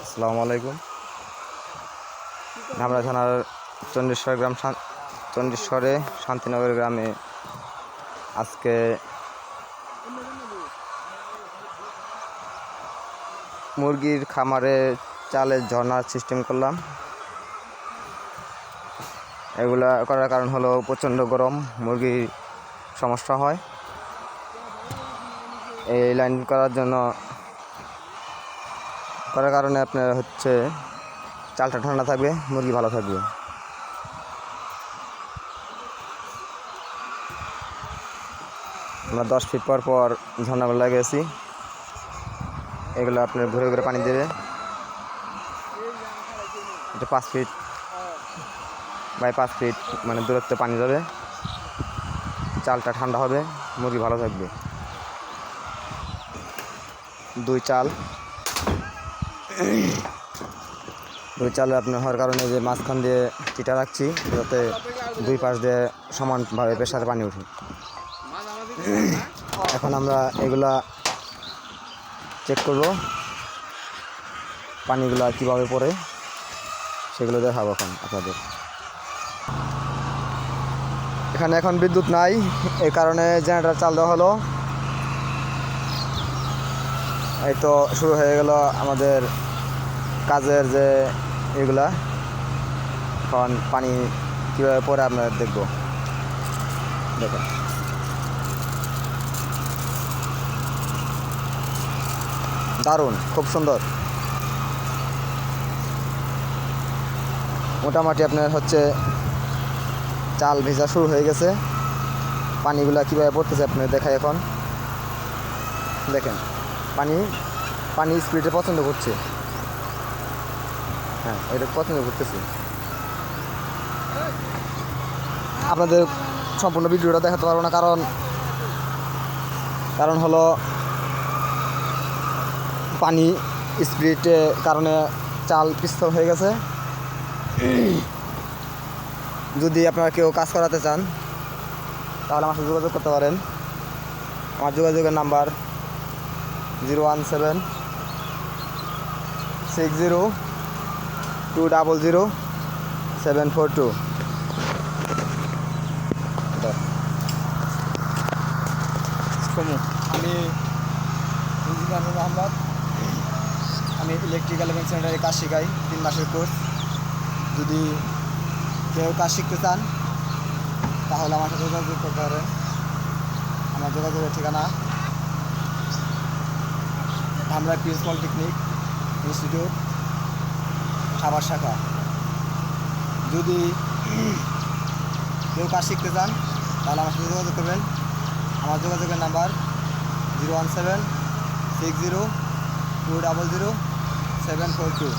আসসালামু আলাইকুম। ধামরা থানার চণ্ডীশ্বরে শান্তিনগর গ্রামে আজকে মুরগির খামারে চালের ঝর্ণার সিস্টেম করলাম। এগুলা করার কারণ হলো প্রচণ্ড গরম, মুরগির সমস্যা হয়। এই লাইন করার কারণে আপনার চালটা ঠান্ডা থাকবে, মুরগি ভালো থাকবে। আমরা 10 ফিট পর পর ঝর্ণাগুলো লাগিয়েছি। এগুলো আপনার ঘুরে ঘুরে পানি দেবে। এটা 5 ফিট বাই 5 ফিট মানে দূরত্বে পানি যাবে। চালটা ঠান্ডা হবে, মুরগি ভালো থাকবে। 2 চাল আপনার হওয়ার কারণে যে মাঝখান দিয়ে চিটা রাখছি, যাতে 2 পাশ দিয়ে সমানভাবে প্রেসারে পানি উঠে। এখন আমরা এগুলা চেক করব, পানিগুলা কিভাবে পড়ে সেগুলো দেখাবো এখন আপনাদের। এখানে এখন বিদ্যুৎ নাই, এই কারণে জেনারেটর চাল দেওয়া হলো। এই তো শুরু হয়ে গেল আমাদের কাজের যে এগুলা। এখন পানি কীভাবে পড়ে আপনারা দেখবেন। দারুণ, খুব সুন্দর। মোটামুটি আপনার চাল ভেজা শুরু হয়ে গেছে। পানিগুলা কীভাবে পড়তেছে আপনার দেখাই। এখন দেখেন, পানি স্পিডে পছন্দ করছে। হ্যাঁ, এটা পছন্দ করতেছে। আপনাদের সম্পূর্ণ ভিডিওটা দেখাতে পারবো না, কারণ হলো পানি স্পিডের কারণে চাল পিস্তল হয়ে গেছে। যদি আপনারা কেউ কাজ করাতে চান তাহলে আমার সাথে যোগাযোগ করতে পারেন। আমার যোগাযোগের নাম্বার 01760200742। আমি ইঞ্জিনিয়ার মোহাম্মদ। আমি ইলেকট্রিক্যাল এবং সেন্টারে কাজ শেখাই, 3 মাসের কোর্স। যদি কেউ কাজ শিখতে চান তাহলে আমার সাথে যোগাযোগ করতে পারেন। আমার যোগাযোগের ঠিকানা Dhamra PS polytechnic institute, Savar শাখা। যদি কেউ কাজ শিখতে চান তাহলে আমার সাথে যোগাযোগ করবেন। আমার যোগাযোগের নাম্বার 01760200742।